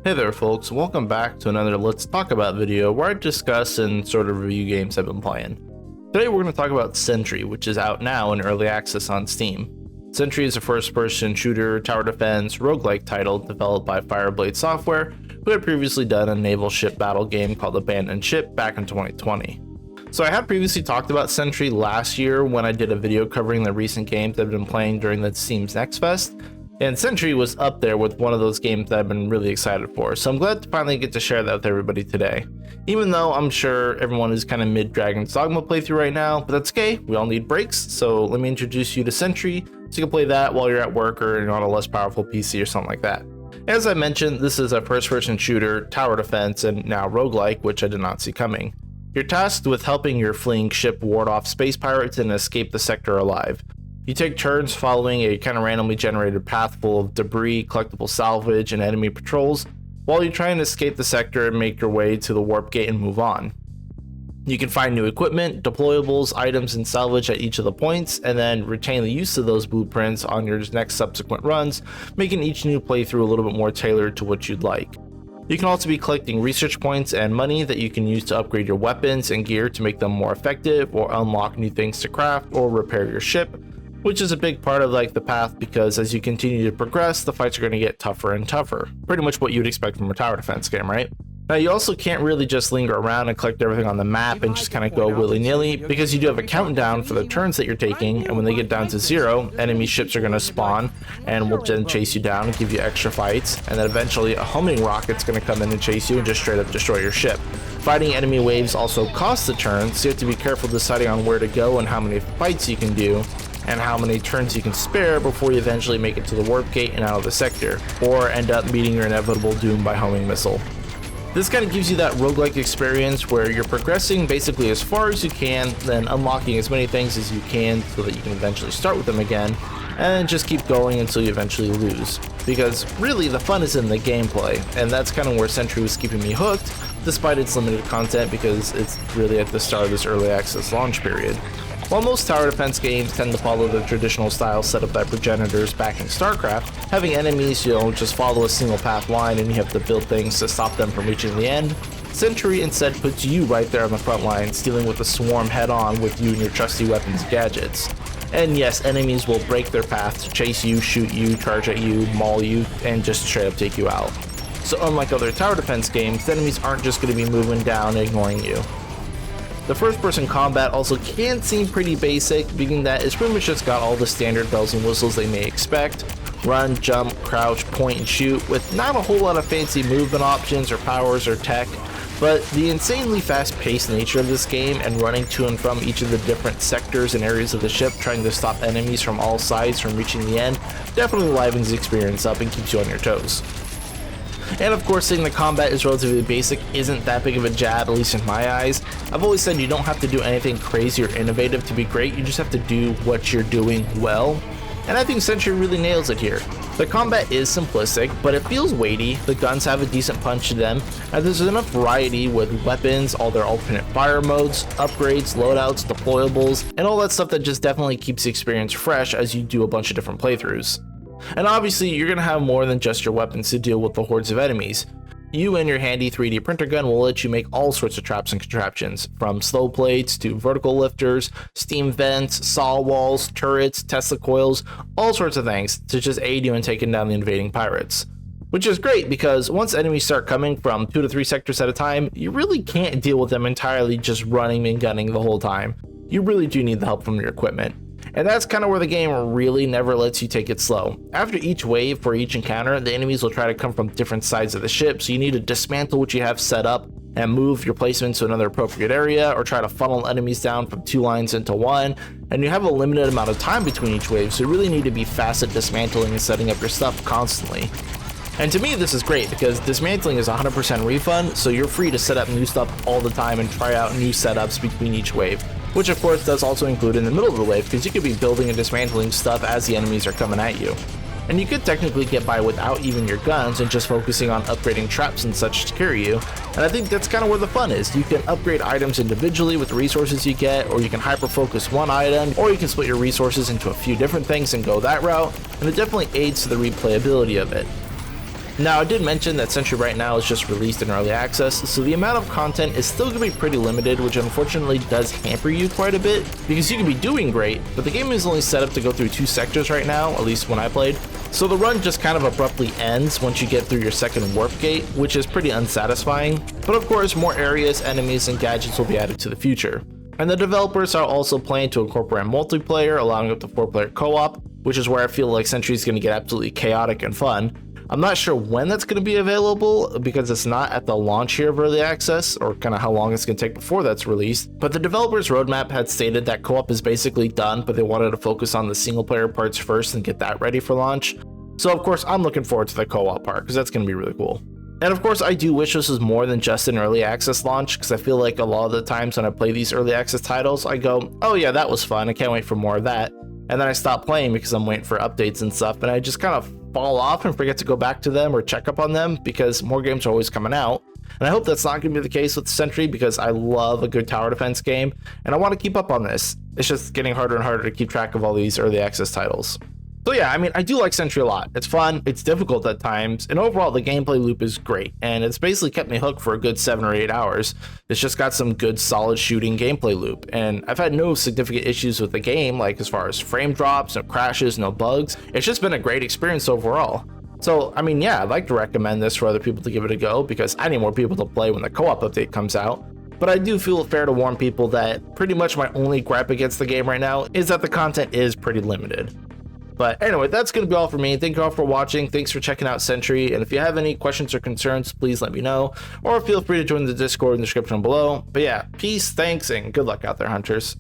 Hey there folks, welcome back to another Let's Talk About video where I discuss and sort of review games I've been playing. Today we're going to talk about Sentry, which is out now in early access on Steam. Sentry is a first-person shooter, tower defense, roguelike title developed by Fireblade Software, who had previously done a naval ship battle game called Abandoned Ship back in 2020. So I had previously talked about Sentry last year when I did a video covering the recent games I've been playing during the Steam's Next Fest. And Sentry was up there with one of those games that I've been really excited for, so I'm glad to finally get to share that with everybody today. Even though I'm sure everyone is kind of mid-Dragon's Dogma playthrough right now, but that's okay, we all need breaks, so let me introduce you to Sentry, so you can play that while you're at work or on a less powerful PC or something like that. As I mentioned, this is a first-person shooter, tower defense, and now roguelike, which I did not see coming. You're tasked with helping your fleeing ship ward off space pirates and escape the sector alive. You take turns following a kind of randomly generated path full of debris, collectible salvage, and enemy patrols, while you try and escape the sector and make your way to the warp gate and move on. You can find new equipment, deployables, items, and salvage at each of the points, and then retain the use of those blueprints on your next subsequent runs, making each new playthrough a little bit more tailored to what you'd like. You can also be collecting research points and money that you can use to upgrade your weapons and gear to make them more effective, or unlock new things to craft or repair your ship, which is a big part of the path, because as you continue to progress, the fights are going to get tougher and tougher. Pretty much what you'd expect from a tower defense game, right? Now you also can't really just linger around and collect everything on the map and just kind of go willy-nilly, because you do have a countdown for the turns that you're taking, and when they get down to 0, enemy ships are going to spawn and will then chase you down and give you extra fights, and then eventually a homing rocket's going to come in and chase you and just straight up destroy your ship. Fighting enemy waves also costs a turn, so you have to be careful deciding on where to go and how many fights you can do, and how many turns you can spare before you eventually make it to the warp gate and out of the sector, or end up meeting your inevitable doom by homing missile. This kind of gives you that roguelike experience where you're progressing basically as far as you can, then unlocking as many things as you can so that you can eventually start with them again, and just keep going until you eventually lose. Because really the fun is in the gameplay, and that's kind of where Sentry was keeping me hooked, despite its limited content, because it's really at the start of this early access launch period. While most tower defense games tend to follow the traditional style set up by progenitors back in StarCraft, having enemies, just follow a single path line and you have to build things to stop them from reaching the end, Sentry instead puts you right there on the front lines, dealing with the swarm head on with you and your trusty weapons and gadgets. And yes, enemies will break their path to chase you, shoot you, charge at you, maul you, and just straight up take you out. So unlike other tower defense games, the enemies aren't just going to be moving down and ignoring you. The first-person combat also can seem pretty basic, being that it's pretty much just got all the standard bells and whistles they may expect. Run, jump, crouch, point, and shoot, with not a whole lot of fancy movement options or powers or tech, but the insanely fast-paced nature of this game and running to and from each of the different sectors and areas of the ship trying to stop enemies from all sides from reaching the end definitely livens the experience up and keeps you on your toes. And of course, saying the combat is relatively basic isn't that big of a jab, at least in my eyes. I've always said you don't have to do anything crazy or innovative to be great, you just have to do what you're doing well. And I think Sentry really nails it here. The combat is simplistic, but it feels weighty, the guns have a decent punch to them, and there's enough variety with weapons, all their alternate fire modes, upgrades, loadouts, deployables, and all that stuff that just definitely keeps the experience fresh as you do a bunch of different playthroughs. And obviously, you're going to have more than just your weapons to deal with the hordes of enemies. You and your handy 3D printer gun will let you make all sorts of traps and contraptions, from slow plates to vertical lifters, steam vents, saw walls, turrets, Tesla coils, all sorts of things to just aid you in taking down the invading pirates. Which is great, because once enemies start coming from 2 to 3 sectors at a time, you really can't deal with them entirely just running and gunning the whole time. You really do need the help from your equipment. And that's kind of where the game really never lets you take it slow. After each wave for each encounter, the enemies will try to come from different sides of the ship, so you need to dismantle what you have set up and move your placement to another appropriate area, or try to funnel enemies down from 2 lines into 1, and you have a limited amount of time between each wave, so you really need to be fast at dismantling and setting up your stuff constantly. And to me, this is great because dismantling is 100% refund, so you're free to set up new stuff all the time and try out new setups between each wave. Which of course does also include in the middle of the wave, because you could be building and dismantling stuff as the enemies are coming at you. And you could technically get by without even your guns and just focusing on upgrading traps and such to carry you, and I think that's kind of where the fun is. You can upgrade items individually with the resources you get, or you can hyper-focus one item, or you can split your resources into a few different things and go that route, and it definitely aids to the replayability of it. Now, I did mention that Sentry right now is just released in early access, so the amount of content is still going to be pretty limited, which unfortunately does hamper you quite a bit, because you can be doing great, but the game is only set up to go through 2 sectors right now, at least when I played, so the run just kind of abruptly ends once you get through your second warp gate, which is pretty unsatisfying, but of course more areas, enemies, and gadgets will be added to the future. And the developers are also planning to incorporate multiplayer along with the 4-player co-op, which is where I feel like Sentry is going to get absolutely chaotic and fun. I'm not sure when that's going to be available because it's not at the launch here of early access, or kind of how long it's going to take before that's released, but the developers roadmap had stated that co-op is basically done, but they wanted to focus on the single player parts first and get that ready for launch. So of course I'm looking forward to the co-op part because that's going to be really cool. And of course I do wish this was more than just an early access launch, because I feel like a lot of the times when I play these early access titles I go, oh yeah, that was fun, I can't wait for more of that, and then I stop playing because I'm waiting for updates and stuff, and I just kind of fall off and forget to go back to them or check up on them because more games are always coming out. And I hope that's not going to be the case with Sentry, because I love a good tower defense game and I want to keep up on this. It's just getting harder and harder to keep track of all these early access titles. So yeah, I mean, I do like Sentry a lot. It's fun, it's difficult at times, and overall the gameplay loop is great, and it's basically kept me hooked for a good 7 or 8 hours. It's just got some good solid shooting gameplay loop, and I've had no significant issues with the game, like as far as frame drops, no crashes, no bugs. It's just been a great experience overall. So, I mean, yeah, I'd like to recommend this for other people to give it a go, because I need more people to play when the co-op update comes out. But I do feel fair to warn people that pretty much my only gripe against the game right now is that the content is pretty limited. But anyway, that's going to be all for me. Thank you all for watching. Thanks for checking out Sentry. And if you have any questions or concerns, please let me know. Or feel free to join the Discord in the description below. But yeah, peace, thanks, and good luck out there, hunters.